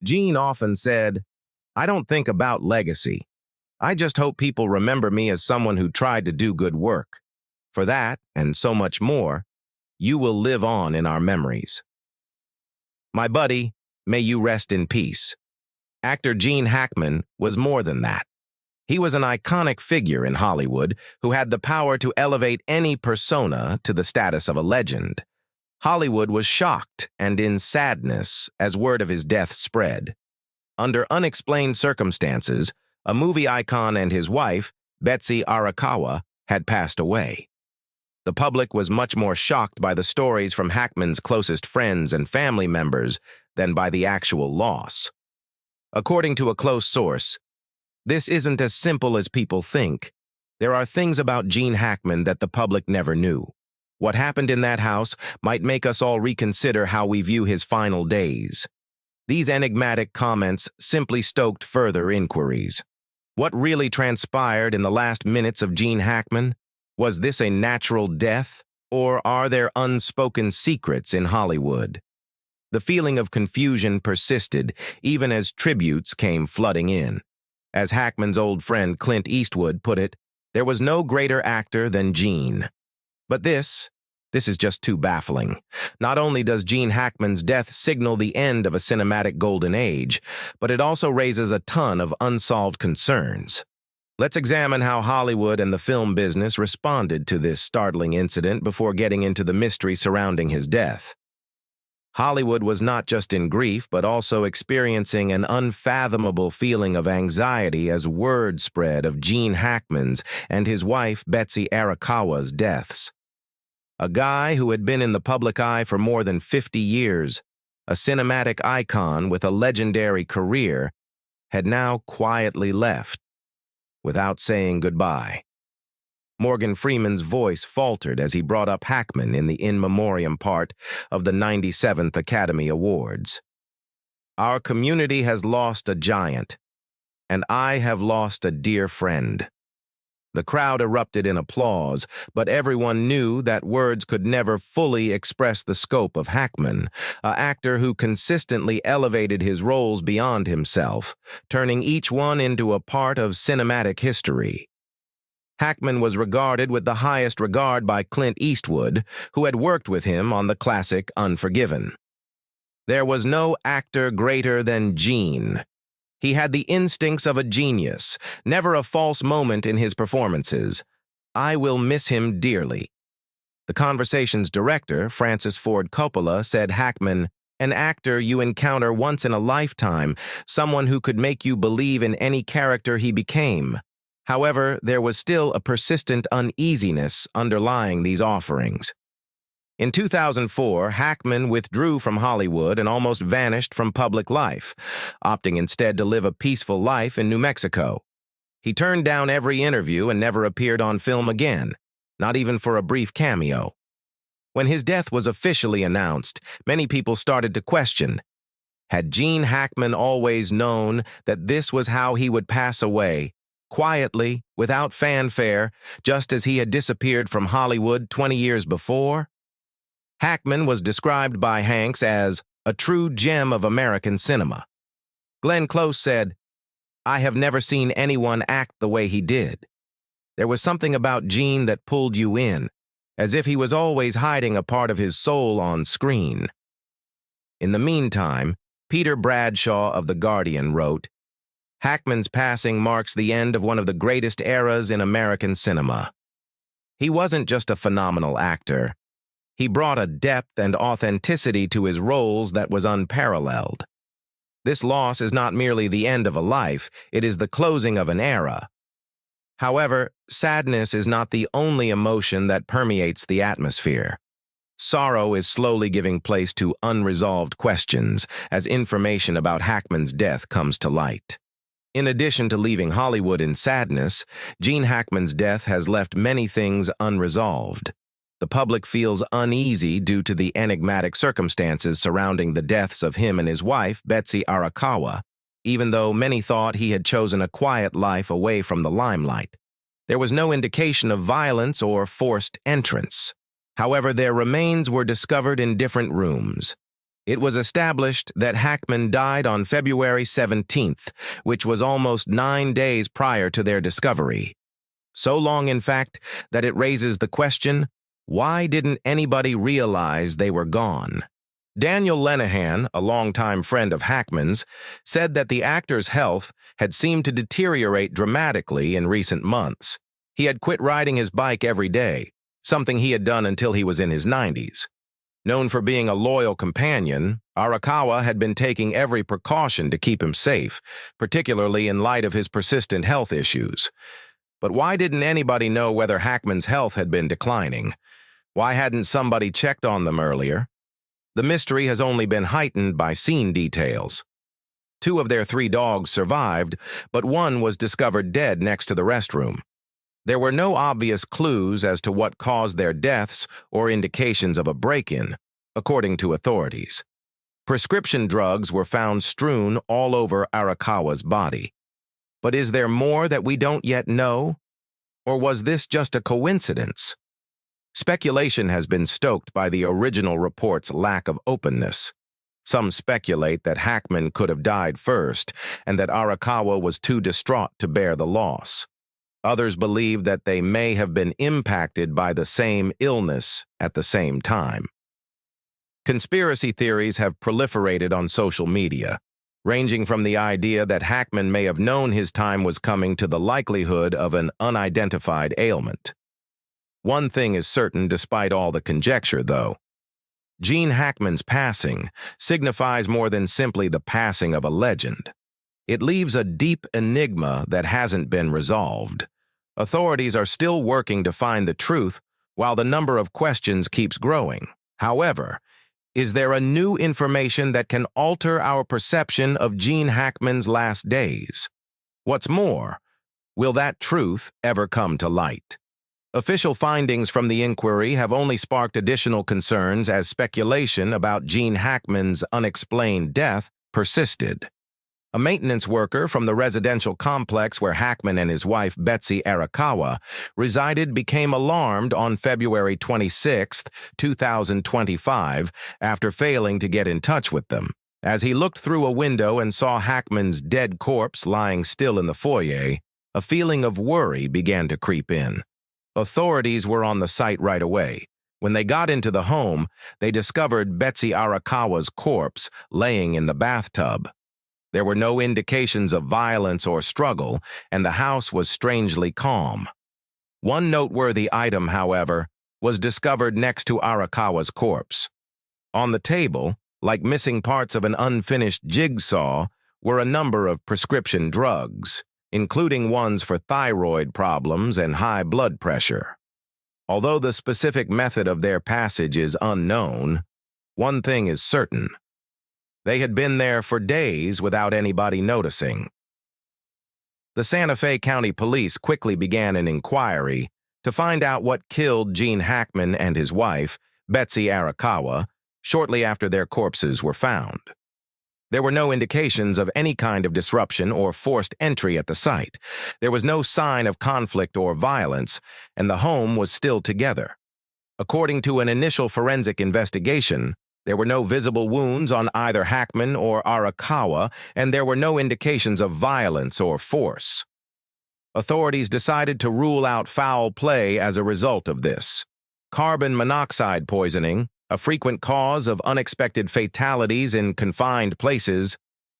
Gene often said, "I don't think about legacy. I just hope people remember me as someone who tried to do good work. For that, and so much more, you will live on in our memories." My buddy, may you rest in peace. Actor Gene Hackman was more than that. He was an iconic figure in Hollywood who had the power to elevate any persona to the status of a legend. Hollywood was shocked and in sadness as word of his death spread. Under unexplained circumstances, a movie icon and his wife, Betsy Arakawa, had passed away. The public was much more shocked by the stories from Hackman's closest friends and family members than by the actual loss. According to a close source, this isn't as simple as people think. There are things about Gene Hackman that the public never knew. What happened in that house might make us all reconsider how we view his final days. These enigmatic comments simply stoked further inquiries. What really transpired in the last minutes of Gene Hackman? Was this a natural death, or are there unspoken secrets in Hollywood? The feeling of confusion persisted, even as tributes came flooding in. As Hackman's old friend Clint Eastwood put it, there was no greater actor than Gene. But this is just too baffling. Not only does Gene Hackman's death signal the end of a cinematic golden age, but it also raises a ton of unsolved concerns. Let's examine how Hollywood and the film business responded to this startling incident before getting into the mystery surrounding his death. Hollywood was not just in grief, but also experiencing an unfathomable feeling of anxiety as word spread of Gene Hackman's and his wife Betsy Arakawa's deaths. A guy who had been in the public eye for more than 50 years, a cinematic icon with a legendary career, had now quietly left, without saying goodbye. Morgan Freeman's voice faltered as he brought up Hackman in the in memoriam part of the 97th Academy Awards. "Our community has lost a giant, and I have lost a dear friend." The crowd erupted in applause, but everyone knew that words could never fully express the scope of Hackman, an actor who consistently elevated his roles beyond himself, turning each one into a part of cinematic history. Hackman was regarded with the highest regard by Clint Eastwood, who had worked with him on the classic Unforgiven. There was no actor greater than Gene. He had the instincts of a genius, never a false moment in his performances. I will miss him dearly. The conversation's director, Francis Ford Coppola, said Hackman, "An actor you encounter once in a lifetime, someone who could make you believe in any character he became." However, there was still a persistent uneasiness underlying these offerings. In 2004, Hackman withdrew from Hollywood and almost vanished from public life, opting instead to live a peaceful life in New Mexico. He turned down every interview and never appeared on film again, not even for a brief cameo. When his death was officially announced, many people started to question, had Gene Hackman always known that this was how he would pass away, quietly, without fanfare, just as he had disappeared from Hollywood 20 years before? Hackman was described by Hanks as a true gem of American cinema. Glenn Close said, "I have never seen anyone act the way he did. There was something about Gene that pulled you in, as if he was always hiding a part of his soul on screen." In the meantime, Peter Bradshaw of The Guardian wrote, "Hackman's passing marks the end of one of the greatest eras in American cinema. He wasn't just a phenomenal actor. He brought a depth and authenticity to his roles that was unparalleled. This loss is not merely the end of a life, it is the closing of an era." However, sadness is not the only emotion that permeates the atmosphere. Sorrow is slowly giving place to unresolved questions as information about Hackman's death comes to light. In addition to leaving Hollywood in sadness, Gene Hackman's death has left many things unresolved. The public feels uneasy due to the enigmatic circumstances surrounding the deaths of him and his wife, Betsy Arakawa, even though many thought he had chosen a quiet life away from the limelight. There was no indication of violence or forced entrance. However, their remains were discovered in different rooms. It was established that Hackman died on February 17th, which was almost 9 days prior to their discovery. So long, in fact, that it raises the question, why didn't anybody realize they were gone? Daniel Lenihan, a longtime friend of Hackman's, said that the actor's health had seemed to deteriorate dramatically in recent months. He had quit riding his bike every day, something he had done until he was in his 90s. Known for being a loyal companion, Arakawa had been taking every precaution to keep him safe, particularly in light of his persistent health issues. But why didn't anybody know whether Hackman's health had been declining? Why hadn't somebody checked on them earlier? The mystery has only been heightened by scene details. 2 of their 3 dogs survived, but one was discovered dead next to the restroom. There were no obvious clues as to what caused their deaths or indications of a break-in, according to authorities. Prescription drugs were found strewn all over Arakawa's body. But is there more that we don't yet know? Or was this just a coincidence? Speculation has been stoked by the original report's lack of openness. Some speculate that Hackman could have died first and that Arakawa was too distraught to bear the loss. Others believe that they may have been impacted by the same illness at the same time. Conspiracy theories have proliferated on social media, ranging from the idea that Hackman may have known his time was coming to the likelihood of an unidentified ailment. One thing is certain despite all the conjecture, though. Gene Hackman's passing signifies more than simply the passing of a legend. It leaves a deep enigma that hasn't been resolved. Authorities are still working to find the truth while the number of questions keeps growing. However, is there a new information that can alter our perception of Gene Hackman's last days? What's more, will that truth ever come to light? Official findings from the inquiry have only sparked additional concerns as speculation about Gene Hackman's unexplained death persisted. A maintenance worker from the residential complex where Hackman and his wife Betsy Arakawa resided became alarmed on February 26, 2025, after failing to get in touch with them. As he looked through a window and saw Hackman's dead corpse lying still in the foyer, a feeling of worry began to creep in. Authorities were on the site right away. When they got into the home, they discovered Betsy Arakawa's corpse laying in the bathtub. There were no indications of violence or struggle, and the house was strangely calm. One noteworthy item, however, was discovered next to Arakawa's corpse. On the table, like missing parts of an unfinished jigsaw, were a number of prescription drugs, including ones for thyroid problems and high blood pressure. Although the specific method of their passage is unknown, one thing is certain. They had been there for days without anybody noticing. The Santa Fe County Police quickly began an inquiry to find out what killed Gene Hackman and his wife, Betsy Arakawa, shortly after their corpses were found. There were no indications of any kind of disruption or forced entry at the site. There was no sign of conflict or violence, and the home was still together. According to an initial forensic investigation, there were no visible wounds on either Hackman or Arakawa, and there were no indications of violence or force. Authorities decided to rule out foul play as a result of this. Carbon monoxide poisoning, a frequent cause of unexpected fatalities in confined places,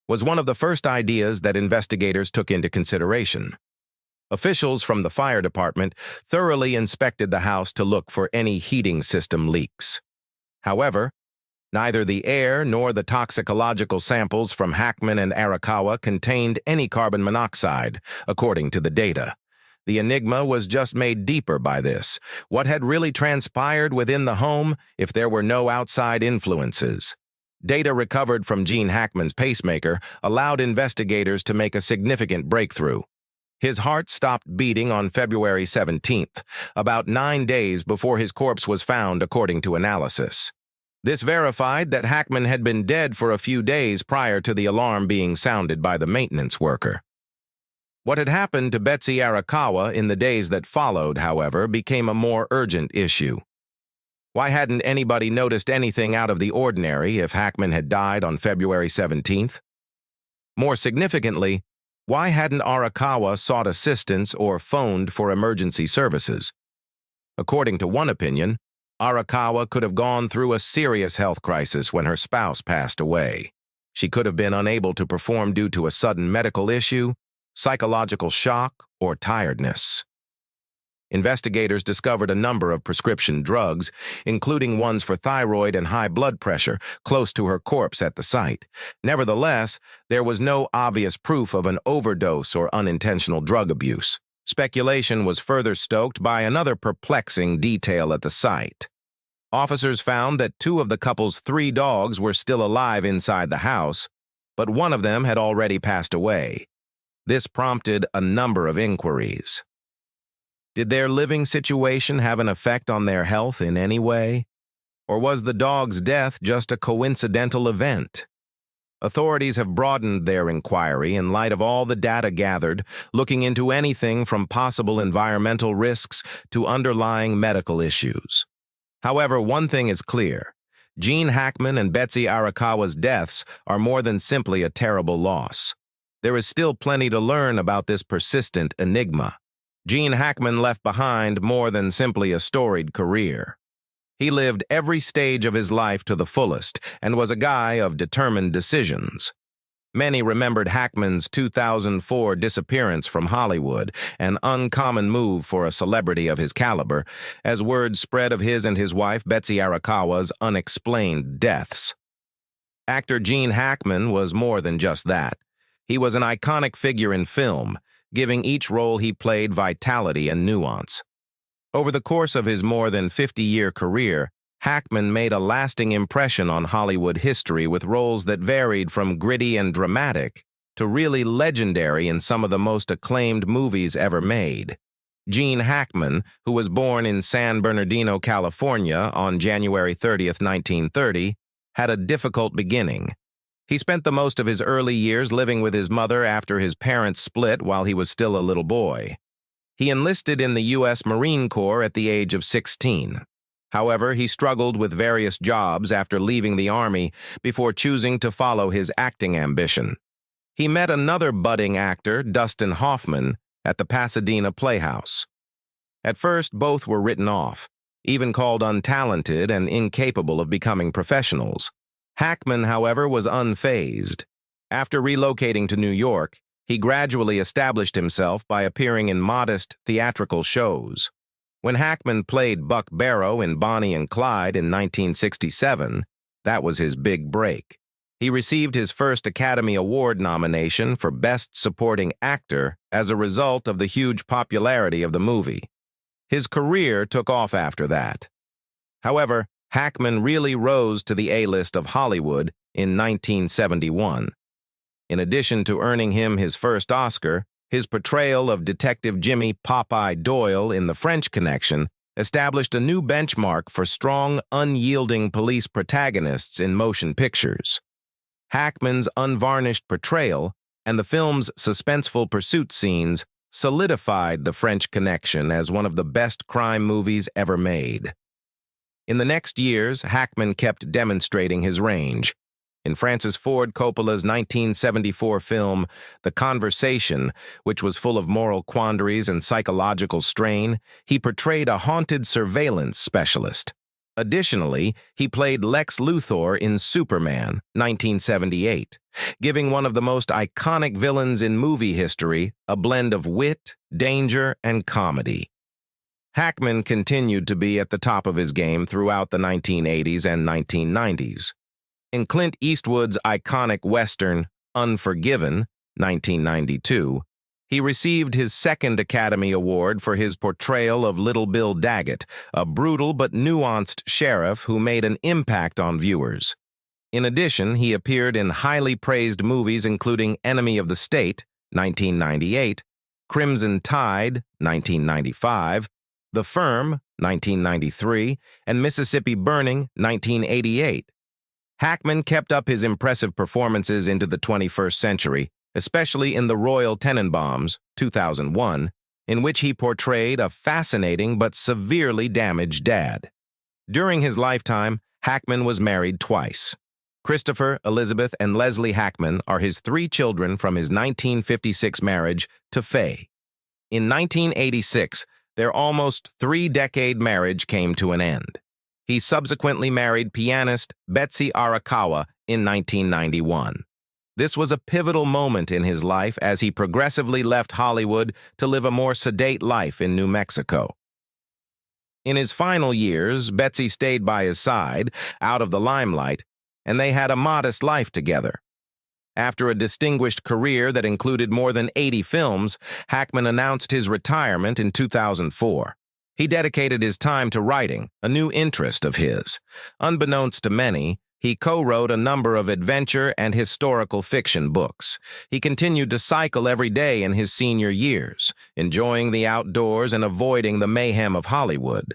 was one of the first ideas that investigators took into consideration. Officials from the fire department thoroughly inspected the house to look for any heating system leaks. However, neither the air nor the toxicological samples from Hackman and Arakawa contained any carbon monoxide, according to the data. The enigma was just made deeper by this. What had really transpired within the home if there were no outside influences? Data recovered from Gene Hackman's pacemaker allowed investigators to make a significant breakthrough. His heart stopped beating on February 17th, about 9 days before his corpse was found, according to analysis. This verified that Hackman had been dead for a few days prior to the alarm being sounded by the maintenance worker. What had happened to Betsy Arakawa in the days that followed, however, became a more urgent issue. Why hadn't anybody noticed anything out of the ordinary if Hackman had died on February 17th? More significantly, why hadn't Arakawa sought assistance or phoned for emergency services? According to one opinion, Arakawa could have gone through a serious health crisis when her spouse passed away. She could have been unable to perform due to a sudden medical issue, psychological shock, or tiredness. Investigators discovered a number of prescription drugs, including ones for thyroid and high blood pressure, close to her corpse at the site. Nevertheless, there was no obvious proof of an overdose or unintentional drug abuse. Speculation was further stoked by another perplexing detail at the site. Officers found that 2 of the couple's 3 dogs were still alive inside the house, but one of them had already passed away. This prompted a number of inquiries. Did their living situation have an effect on their health in any way? Or was the dog's death just a coincidental event? Authorities have broadened their inquiry in light of all the data gathered, looking into anything from possible environmental risks to underlying medical issues. However, one thing is clear. Gene Hackman and Betsy Arakawa's deaths are more than simply a terrible loss. There is still plenty to learn about this persistent enigma. Gene Hackman left behind more than simply a storied career. He lived every stage of his life to the fullest and was a guy of determined decisions. Many remembered Hackman's 2004 disappearance from Hollywood, an uncommon move for a celebrity of his caliber, as word spread of his and his wife Betsy Arakawa's unexplained deaths. Actor Gene Hackman was more than just that. He was an iconic figure in film, giving each role he played vitality and nuance. Over the course of his more than 50-year career, Hackman made a lasting impression on Hollywood history with roles that varied from gritty and dramatic to really legendary in some of the most acclaimed movies ever made. Gene Hackman, who was born in San Bernardino, California on January 30th, 1930, had a difficult beginning. He spent the most of his early years living with his mother after his parents split while he was still a little boy. He enlisted in the U.S. Marine Corps at the age of 16. However, he struggled with various jobs after leaving the Army before choosing to follow his acting ambition. He met another budding actor, Dustin Hoffman, at the Pasadena Playhouse. At first, both were written off, even called untalented and incapable of becoming professionals. Hackman, however, was unfazed. After relocating to New York, he gradually established himself by appearing in modest theatrical shows. When Hackman played Buck Barrow in Bonnie and Clyde in 1967, that was his big break. He received his first Academy Award nomination for Best Supporting Actor as a result of the huge popularity of the movie. His career took off after that. However, Hackman really rose to the A-list of Hollywood in 1971. In addition to earning him his first Oscar, his portrayal of Detective Jimmy Popeye Doyle in The French Connection established a new benchmark for strong, unyielding police protagonists in motion pictures. Hackman's unvarnished portrayal and the film's suspenseful pursuit scenes solidified The French Connection as one of the best crime movies ever made. In the next years, Hackman kept demonstrating his range. In Francis Ford Coppola's 1974 film, The Conversation, which was full of moral quandaries and psychological strain, he portrayed a haunted surveillance specialist. Additionally, he played Lex Luthor in Superman, 1978, giving one of the most iconic villains in movie history a blend of wit, danger, and comedy. Hackman continued to be at the top of his game throughout the 1980s and 1990s. In Clint Eastwood's iconic Western, Unforgiven, 1992, he received his second Academy Award for his portrayal of Little Bill Daggett, a brutal but nuanced sheriff who made an impact on viewers. In addition, he appeared in highly praised movies including Enemy of the State, 1998, Crimson Tide, 1995, The Firm, 1993, and Mississippi Burning, 1988. Hackman kept up his impressive performances into the 21st century, especially in The Royal Tenenbaums, 2001, in which he portrayed a fascinating but severely damaged dad. During his lifetime, Hackman was married twice. Christopher, Elizabeth, and Leslie Hackman are his three children from his 1956 marriage to Faye. In 1986, their almost three-decade marriage came to an end. He subsequently married pianist Betsy Arakawa in 1991. This was a pivotal moment in his life as he progressively left Hollywood to live a more sedate life in New Mexico. In his final years, Betsy stayed by his side, out of the limelight, and they had a modest life together. After a distinguished career that included more than 80 films, Hackman announced his retirement in 2004. He dedicated his time to writing, a new interest of his. Unbeknownst to many, he co-wrote a number of adventure and historical fiction books. He continued to cycle every day in his senior years, enjoying the outdoors and avoiding the mayhem of Hollywood.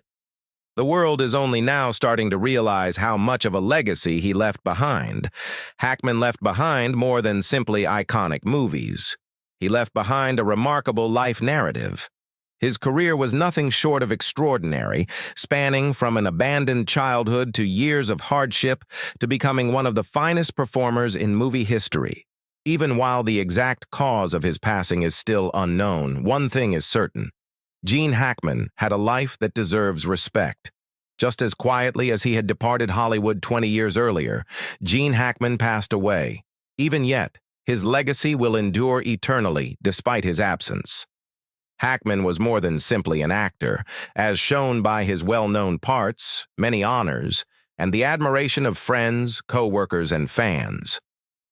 The world is only now starting to realize how much of a legacy he left behind. Hackman left behind more than simply iconic movies. He left behind a remarkable life narrative. His career was nothing short of extraordinary, spanning from an abandoned childhood to years of hardship to becoming one of the finest performers in movie history. Even while the exact cause of his passing is still unknown, one thing is certain. Gene Hackman had a life that deserves respect. Just as quietly as he had departed Hollywood 20 years earlier, Gene Hackman passed away. Even yet, his legacy will endure eternally despite his absence. Hackman was more than simply an actor, as shown by his well-known parts, many honors, and the admiration of friends, co-workers, and fans.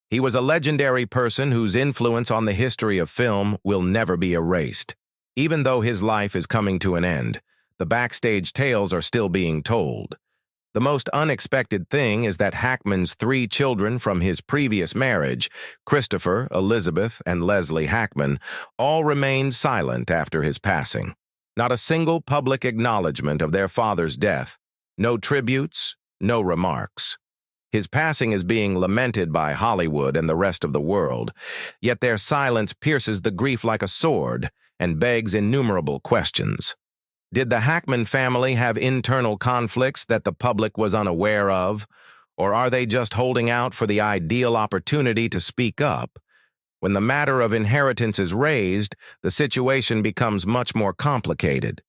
He was a legendary person whose influence on the history of film will never be erased. Even though his life is coming to an end, the backstage tales are still being told. The most unexpected thing is that Hackman's three children from his previous marriage, Christopher, Elizabeth, and Leslie Hackman, all remained silent after his passing. Not a single public acknowledgement of their father's death. No tributes, no remarks. His passing is being lamented by Hollywood and the rest of the world, yet their silence pierces the grief like a sword and begs innumerable questions. Did the Hackman family have internal conflicts that the public was unaware of, or are they just holding out for the ideal opportunity to speak up? When the matter of inheritance is raised, the situation becomes much more complicated.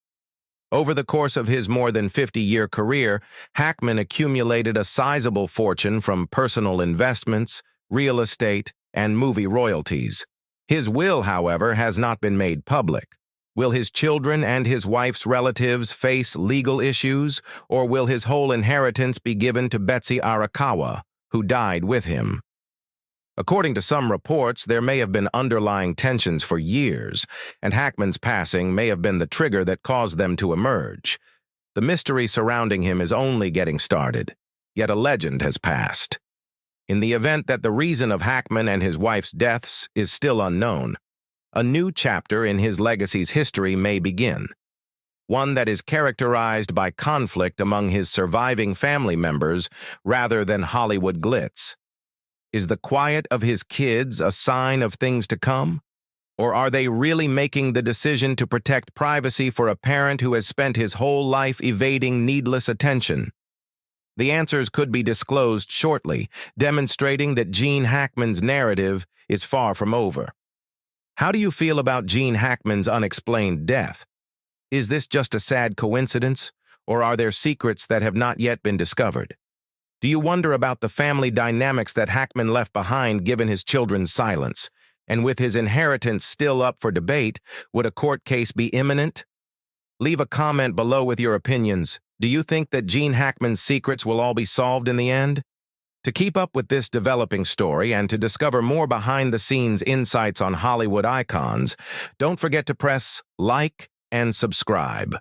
Over the course of his more than 50-year career, Hackman accumulated a sizable fortune from personal investments, real estate, and movie royalties. His will, however, has not been made public. Will his children and his wife's relatives face legal issues, or will his whole inheritance be given to Betsy Arakawa, who died with him? According to some reports, there may have been underlying tensions for years, and Hackman's passing may have been the trigger that caused them to emerge. The mystery surrounding him is only getting started, yet a legend has passed. In the event that the reason of Hackman and his wife's deaths is still unknown, a new chapter in his legacy's history may begin, one that is characterized by conflict among his surviving family members rather than Hollywood glitz. Is the quiet of his kids a sign of things to come? Or are they really making the decision to protect privacy for a parent who has spent his whole life evading needless attention? The answers could be disclosed shortly, demonstrating that Gene Hackman's narrative is far from over. How do you feel about Gene Hackman's unexplained death? Is this just a sad coincidence, or are there secrets that have not yet been discovered? Do you wonder about the family dynamics that Hackman left behind given his children's silence? And with his inheritance still up for debate, would a court case be imminent? Leave a comment below with your opinions. Do you think that Gene Hackman's secrets will all be solved in the end? To keep up with this developing story and to discover more behind-the-scenes insights on Hollywood icons, don't forget to press like and subscribe.